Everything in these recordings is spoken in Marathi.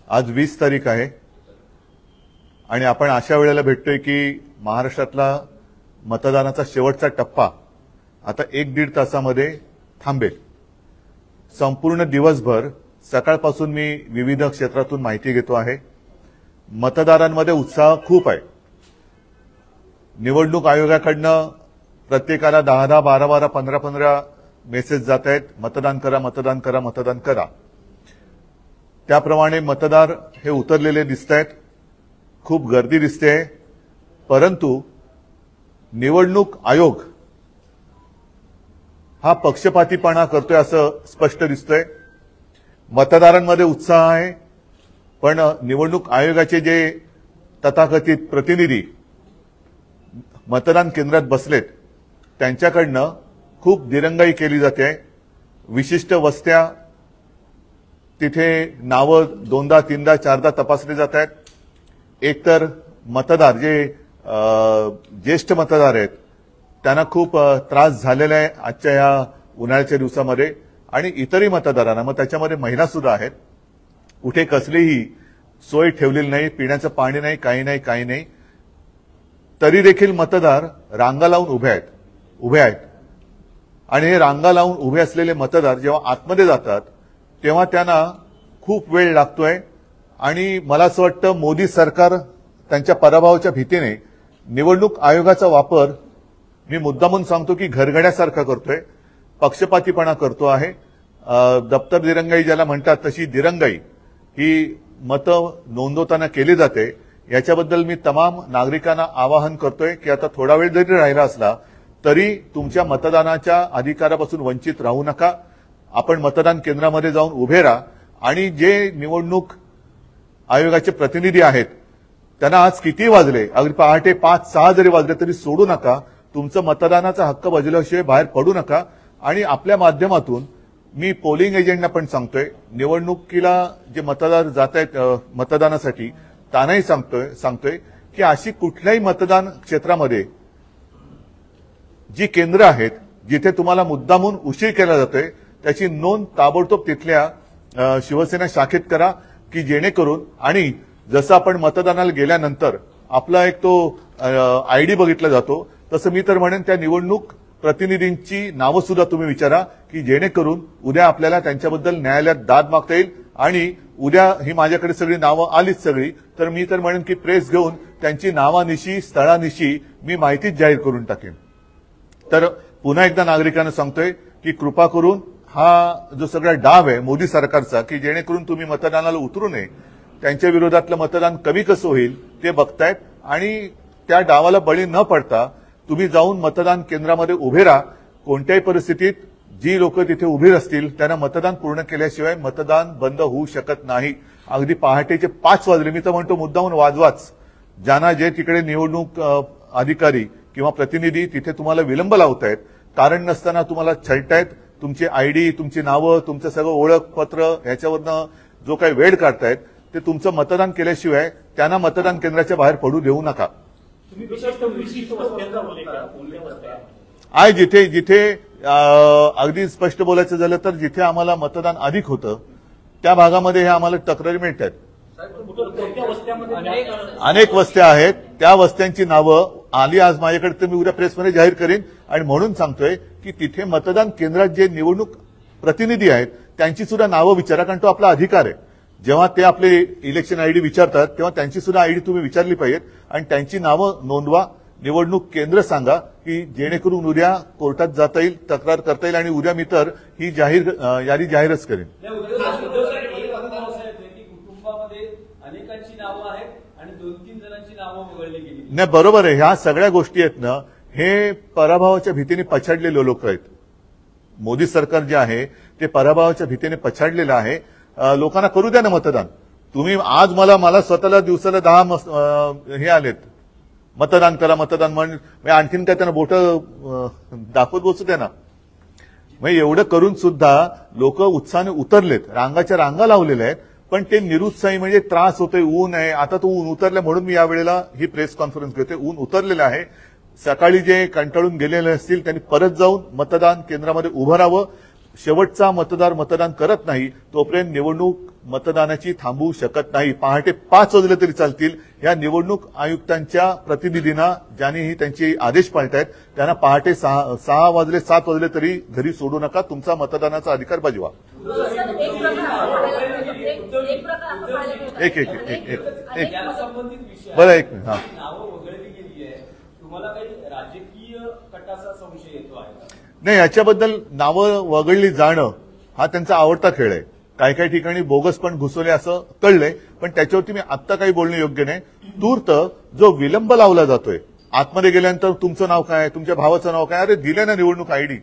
आज 20 तारीख आहे आणि आपण अशा वेळेला भेटतोय की महाराष्ट्रातला मतदानाचा शेवटचा टप्पा आता 1-1.5 तासामध्ये थांबेल। संपूर्ण दिवसभर सकाळपासून मी विविध क्षेत्रातून माहिती घेतो आहे। मतदारांमध्ये उत्साह खूप आहे। निवडणूक आयोगाकडनं प्रत्येकाला 10-10, 12-12, 15-15 मेसेज जात आहेत, मतदान करा, मतदान करा, मतदान करा। त्याप्रमाणे मतदार हे उतरलेले दिसतायत, खूप गर्दी दिसते। परंतु निवडणूक आयोग हा पक्षपातीपणा करतोय असं स्पष्ट दिसतंय। मतदारांमध्ये उत्साह आहे, पण निवडणूक आयोगाचे जे तथाकथित प्रतिनिधी मतदान केंद्रात बसलेत त्यांच्याकडनं खूप दिरंगाई केली जाते। विशिष्ट वस्त्या तिथे नावं 2दा 3दा 4दा तपासले जात आहेत। एकतर मतदार जे ज्येष्ठ मतदार आहेत त्यांना खूप त्रास झालेला आहे आजच्या या उन्हाळ्याच्या दिवसामध्ये, आणि इतरही मतदारांना, मग त्याच्यामध्ये महिला सुद्धा आहेत, कुठे कसलीही सोय ठेवलेली नाही, पिण्याचं पाणी नाही, काही नाही। तरी देखील मतदार रांगा लावून उभे आहेत आणि हे रांगा लावून उभे असलेले मतदार जेव्हा आतमध्ये जातात तेव्हा त्यांना खूप वेळ लागतोय। आणि मला असं वाटतं मोदी सरकार त्यांच्या पराभवाच्या भीतीने निवडणूक आयोगाचा वापर, मी मुद्दामून सांगतो की घरगड्यासारखा करतोय, पक्षपातीपणा करतो आहे। दप्तर दिरंगाई ज्याला म्हणतात तशी दिरंगाई ही मतं नोंदवताना केली जाते। याच्याबद्दल मी तमाम नागरिकांना आवाहन करतोय की आता थोडा वेळ जरी राहिला असला तरी तुमच्या मतदानाच्या अधिकारापासून वंचित राहू नका। आपण मतदान केंद्रामध्ये जाऊन उभे राहा आणि जे निवडणूक आयोगाचे प्रतिनिधी आहेत त्यांना आज किती वाजले, अगदी पहाटे 5-6 जरी वाजले तरी सोडू नका। तुमचं मतदानाचा हक्क बजावल्याशिवाय बाहेर पडू नका। आणि आपल्या माध्यमातून मी पोलिंग एजंटना पण सांगतोय, निवडणुकीला जे मतदार जात आहेत मतदानासाठी त्यांनाही सांगतोय की अशी कुठल्याही मतदान क्षेत्रामध्ये जी केंद्र आहेत जिथे तुम्हाला मुद्दामून उशीर केला जातोय त्याची नोंद ताबडतोब तिथल्या शिवसेना शाखेत करा, की जेणेकरून, आणि जसं आपण मतदानाला गेल्यानंतर आपला एक तो आयडी बघितला जातो, तसं मी तर म्हणेन त्या निवडणूक प्रतिनिधींची नावं सुद्धा तुम्ही विचारा, की जेणेकरून उद्या आपल्याला त्यांच्याबद्दल न्यायालयात दाद मागता येईल। आणि उद्या ही माझ्याकडे सगळी नावं आलीच सगळी, तर मी तर म्हणेन की प्रेस घेऊन त्यांची नावानिशी, स्थळानिशी मी माहितीच जाहीर करून टाकेन। तर पुन्हा एकदा नागरिकांना सांगतोय की कृपा करून हा जो सगळा डाव आहे मोदी सरकारचा, की जेणेकरून तुम्ही मतदानाला उतरू नये, त्यांच्या विरोधातलं मतदान कमी कसं होईल ते बघतायत, आणि त्या डावाला बळी न पडता तुम्ही जाऊन मतदान केंद्रामध्ये उभे राहा। कोणत्याही परिस्थितीत जी लोक तिथे उभी असतील त्यांना मतदान पूर्ण केल्याशिवाय मतदान बंद होऊ शकत नाही। अगदी पहाटेचे 5 वाजले, मी तर म्हणतो मुद्दामून वाजवाच। ज्यांना जे तिकडे निवडणूक अधिकारी किंवा प्रतिनिधी तिथे तुम्हाला विलंब लावतायत, कारण नसताना तुम्हाला छळतायत, तुमची आयडी, तुमची नावं, तुमचं सगळं ओळखपत्र ह्याच्यावरनं जो काही वेळ काढतायत, ते तुमचं मतदान केल्याशिवाय त्यांना मतदान केंद्राच्या बाहेर पडू देऊ नका। जिथे जिथे अगदी स्पष्ट बोलायचं झालं तर जिथे आम्हाला मतदान अधिक होतं त्या भागामध्ये हे आम्हाला तक्रारी मिळतात। अनेक वस्त्या आहेत, त्या वस्त्यांची नावं आली आज माझ्याकडे, तर मी उद्या प्रेसमध्ये जाहीर करीन। आणि म्हणून सांगतोय की तिथे मतदान केंद्रात जे निवडणूक प्रतिनिधी आहेत त्यांची सुद्धा नावं विचारा, कारण तो आपला अधिकार आहे। जेव्हा ते आपले इलेक्शन आयडी विचारतात तेव्हा त्यांची सुद्धा आयडी तुम्ही विचारली पाहिजेत आणि त्यांची नावं नोंदवा। निवडणूक केंद्र सांगा, की जेणेकरून उद्या कोर्टात जाता येईल, तक्रार करता येईल, आणि उद्या मी तर ही यादी जाहीरच करेन। नाही, बरोबर आहे, ह्या सगळ्या गोष्टी आहेत ना, हे पराभवाच्या भीतीने पछाडलेले लोक आहेत। मोदी सरकार जे आहे ते पराभवाच्या भीतीने पछाडलेलं आहे। लोकांना करू द्या ना मतदान। तुम्ही आज मला स्वतःला दिवसाला 10 हे आलेत, मतदान करा, मतदान म्हणजे आणखीन काय त्यांना बोट दाखवत बसू द्या ना। मग एवढं करून सुद्धा लोक उत्साहाने उतरलेत, रांगाच्या रांगा लावलेल्या आहेत, पण ते निरुत्साही, म्हणजे त्रास होतोय, ऊन आहे। आता तो ऊन उतरलं म्हणून मी यावेळेला ही प्रेस कॉन्फरन्स घेते। ऊन उतरलेलं आहे, सकाळी जे कंटाळून गेलेले असतील त्यांनी परत जाऊन मतदान केंद्रामध्ये उभं राहावं। शेवटचा मतदार मतदान करत नाही तोपर्यंत निवडणूक मतदानाची थांबवू शकत नाही. पहाटे 5 वाजले तरी चालतील. या निवडणूक आयुक्तांच्या प्रतिनिधींना ज्यांनी त्यांचे आदेश पाळतायत त्यांना पहाटे 6 वाजले 7 वाजले तरी घरी सोडू नका. तुमचा मतदानाचा अधिकार बजवा. एक बरं, एक मिनिट. हा, तुम्हाला काही राजकीय कटाचा संशय येतो आहे? नाही, याच्याबद्दल नावं वगळली जाणं हा त्यांचा आवडता खेळ आहे. काही काही ठिकाणी बोगस पण घुसवले असं कळलंय, पण त्याच्यावरती मी आत्ता काही बोलणं योग्य नाही. तूर्त जो विलंब लावला जातोय, आतमध्ये गेल्यानंतर तुमचं नाव काय, तुमच्या भावाचं नाव काय, अरे दिलंय ना निवडणूक आयडी,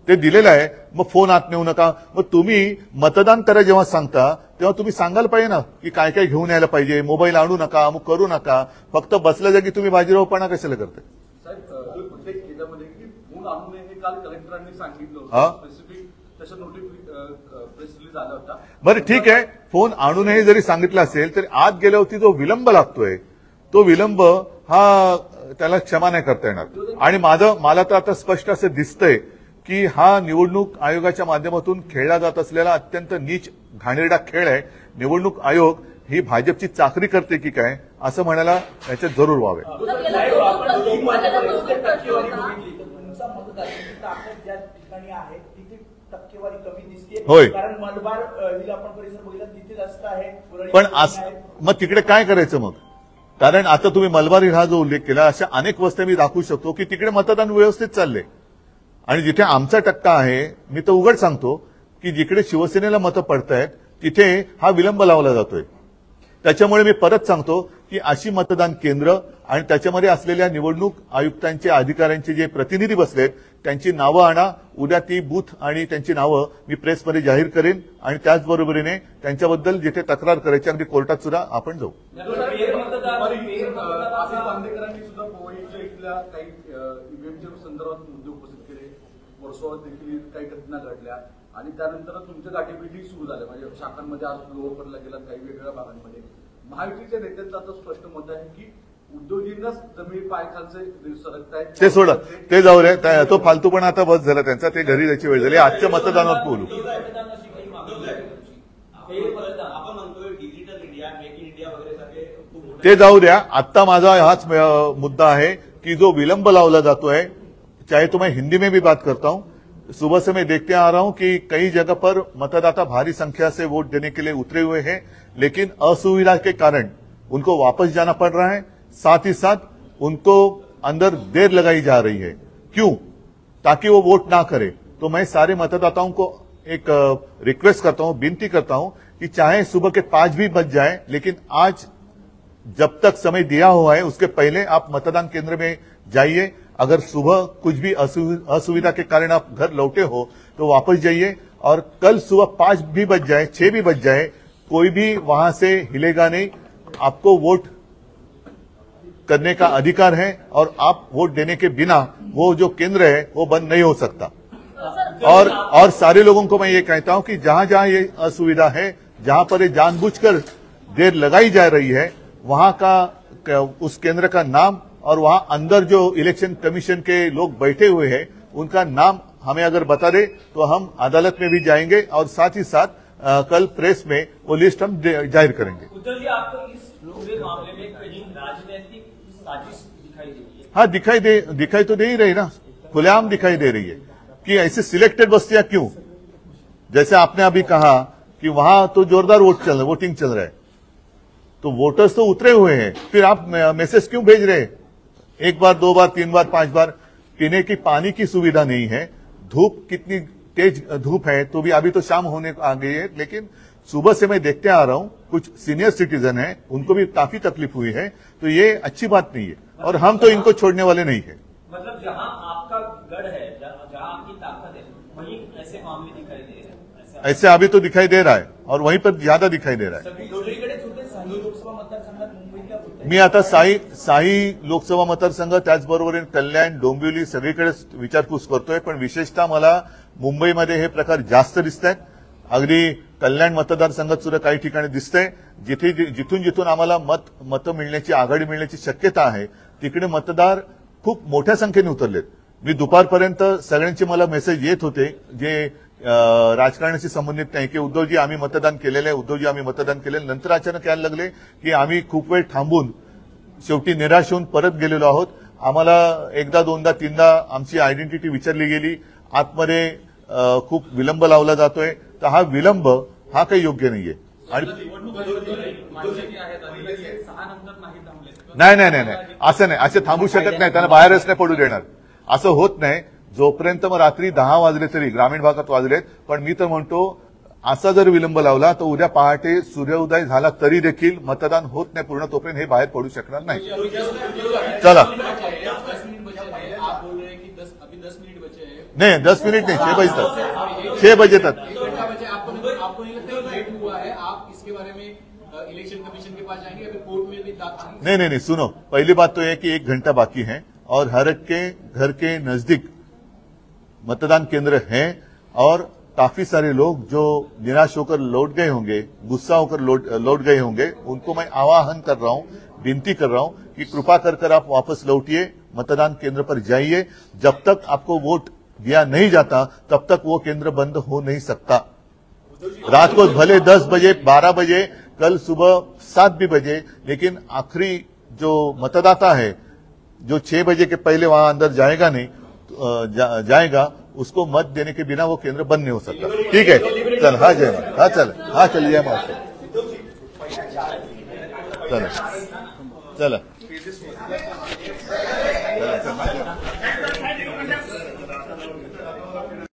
ते दिलेलं आहे, मग फोन आत नेऊ नका. मग तुम्ही मतदान करा जेव्हा सांगता तेव्हा तुम्ही सांगायला पाहिजे ना की काय काय घेऊन यायला पाहिजे, मोबाईल आणू नका, अमुक करू नका. फक्त बसल्या जागी तुम्ही बाजीरावपणा कशाला करताय? साहेब, प्रत्येक केंद्रामध्ये की फोन आणू नये हे काल कलेक्टरांनी सांगितलं होतं. स्पेसिफिक तसं प्रेस रिलीज आला होता. बरं, ठीक आहे, फोन आणू नये जरी सांगितलं असेल तरी आत गेल्यावरती जो विलंब लागतोय तो विलंब हा त्याला क्षमा नाही करता येणार. आणि मला तर आता स्पष्ट असं दिसतंय की हा निवडणूक आयोगाच्या माध्यमातून खेळला जात असलेला अत्यंत नीच घाणेरडा खेळ आहे. निवडणूक आयोग ही भाजपची चाकरी करते की काय असं म्हणायला याच्यात जरूर व्हावे. होय, पण मग तिकडे काय करायचं मग? कारण आता तुम्ही मलबार हा जो उल्लेख केला, अशा अनेक वस्त्या मी दाखवू शकतो की तिकडे मतदान व्यवस्थित चाललंय. आणि जिथे आमचा टक्का आहे, मी तर उघड सांगतो की जिकडे शिवसेनेला मतं पडतायत तिथे हा विलंब लावला जातोय. त्याच्यामुळे मी परत सांगतो की अशी मतदान केंद्र आणि त्याच्यामध्ये असलेल्या निवडणूक आयुक्तांच्या अधिकाऱ्यांचे जे प्रतिनिधी बसलेत त्यांची नावं आणा. उद्या ती बूथ आणि त्यांची नावं मी प्रेसमध्ये जाहीर करेन. आणि त्याचबरोबरीने त्यांच्याबद्दल जिथे तक्रार करायची अगदी कोर्टात सुद्धा आपण जाऊ. बांदेकरांनी सुद्धा पोवईच्या इथल्या काही ईव्हीएमच्या संदर्भात मुद्दे उपस्थित केले. वर्सोवात देखील काही घटना घडल्या आणि त्यानंतर तुमच्या गाठीभेटी सुरू झाल्या. म्हणजे शाखांमध्ये आज लोअरला गेला, काही वेगवेगळ्या भागांमध्ये. महायुतीच्या नेत्यांचं आता स्पष्ट मत आहे की उद्योगींनाच जमीन पायखालचे सरकतायत. ते सोडा, ते जाऊ रे, तो फालतूपणा आता बस झाला त्यांचा. ते घरी जायची वेळ झाली. आजच्या मतदानावर बोलू. ते जाऊ द्या. आत्ता माझा हाच मुद्दा आहे की जो विलंब लावला जातोय, चाहे तो मैं हिंदी में भी बात करता हूं, सुबह से मैं देखते आ रहा हूं कि कई जगह पर मतदाता भारी संख्या से वोट देने के लिए उतरे हुए हैं, लेकिन असुविधा के कारण उनको वापस जाना पड़ रहा है. साथ ही साथ उनको अंदर देर लगाई जा रही है. क्यों? ताकि वो वोट ना करे. तो मैं सारे मतदाताओं को एक रिक्वेस्ट करता हूं, विनती करता हूं कि चाहे सुबह के 5 भी बज जाए, लेकिन आज जब तक समय दिया हुआ है उसके पहले आप मतदान केंद्र में जाइए. अगर सुबह कुछ भी असुविधा के कारण आप घर लौटे हो तो वापस जाइए. और कल सुबह 5 भी बज जाए, 6 भी बज जाए, कोई भी वहां से हिलेगा नहीं. आपको वोट करने का अधिकार है और आप वोट देने के बिना वो जो केंद्र है वो बंद नहीं हो सकता. और सारे लोगों को मैं ये कहता हूं कि जहां जहां ये असुविधा है, जहां पर ये जानबूझकर देर लगाई जा रही है, वहां का उस केंद्र का नाम और वहां अंदर जो इलेक्शन कमीशन के लोग बैठे हुए हैं उनका नाम हमें अगर बता दे तो हम अदालत में भी जाएंगे और साथ ही साथ कल प्रेस में वो लिस्ट हम जाहिर करेंगे. उद्धव जी, आपको इस पूरे मामले में कहीं राजनीतिक साजिश दिखाई दे रही है? हाँ, दिखाई तो दे ही रही ना, खुलेआम दिखाई दे रही है कि ऐसे सिलेक्टेड बस्तियां क्यों. जैसे आपने अभी कहा कि वहां तो जोरदार वोटिंग चल रहा है, तो वोटर्स तो उतरे हुए हैं, फिर आप मैसेज क्यों भेज रहे हैं? 1 बार, 2 बार, 3 बार, 5 बार. पीने की पानी की सुविधा नहीं है. धूप कितनी तेज धूप है, तो भी अभी तो शाम होने आ गई है, लेकिन सुबह से मैं देखते आ रहा हूं कुछ सीनियर सिटीजन है, उनको भी काफी तकलीफ हुई है. तो ये अच्छी बात नहीं है और हम तो इनको छोड़ने वाले नहीं है. मतलब जहां आपका गढ़ है, जहां आपकी ताकत है, वहीं ऐसे मामले दिखाई दे रहे हैं. ऐसे अभी तो दिखाई दे रहा है और वहीं पर ज्यादा दिखाई दे रहा है. लोकसभा मतदारसंघात मुंबईतल्या मी आता साई लोकसभा मतदारसंघ, त्याचबरोबर कल्याण, डोंबिवली सगळीकडे विचारपूस करतोय. पण विशेषतः मला मुंबईमध्ये हे प्रकार जास्त दिसत आहेत. अगदी कल्याण मतदारसंघात सुद्धा काही ठिकाणी दिसतंय जिथून जिथून आम्हाला मतं मिळण्याची, आघाडी मिळण्याची शक्यता आहे, तिकडे मतदार खूप मोठ्या संख्येने उतरलेत. मी दुपारपर्यंत सगळ्यांचे मला मेसेज येत होते जे राजकारणाशी संबंधित नाही की उद्धवजी आम्ही मतदान केलेलं आहे, उद्धवजी आम्ही मतदान केलेलं. नंतर अचानक यायला लागले की आम्ही खूप वेळ थांबून शेवटी निराश होऊन परत गेलेलो आहोत. आम्हाला एकदा दोनदा तीनदा आमची आयडेंटिटी विचारली गेली. आतमध्ये खूप विलंब लावला जातोय. तर हा विलंब हा काही योग्य नाहीये. आणि नाही नाही नाही नाही असं नाही, असं थांबू शकत नाही, त्यांना बाहेरच नाही पडू देणार. असं होत नाही. जोपर्यंत मग रात्री 10 वाजले तरी ग्रामीण भागात वाजलेत, पण मी तर म्हणतो असा जर विलंब लावला तर उद्या पहाटे सूर्योदय झाला तरी देखील मतदान होत नाही पूर्ण, तोपर्यंत हे बाहेर पडू शकणार नाही. चला नहीं 10 मिनट नहीं 6 बजे तक 6 बजे तक आपको नहीं लगता है लेट हुआ है? आप इसके बारे में इलेक्शन कमीशन के पास जाएंगे या फिर कोर्ट में भी नहीं नहीं नहीं सुनो, पहली बात तो यह कि 1 घंटा बाकी है और हर एक के घर के नजदीक मतदान केंद्र हैं और काफी सारे लोग जो निराश होकर लौट गए होंगे, गुस्सा होकर लौट गए होंगे, उनको मैं आह्वान कर रहा हूं, विनती कर रहा हूं कि कृपा कर आप वापस लौटिए, मतदान केंद्र पर जाइए. जब तक आपको वोट दिया नहीं जाता तब तक वो केंद्र बंद हो नहीं सकता. रात को भले 10 बजे 12 बजे कल सुबह 7 भी बजे, लेकिन आखिरी जो मतदाता है जो 6 बजे के पहले वहां अंदर जाएगा नहीं जाएगा, उसको मत देने के बिना वो केंद्र बंद नहीं हो सकता. ठीक है, चल हाँ जय माता, हाँ चल, हाँ चलिए माता, चलो चलो चलो.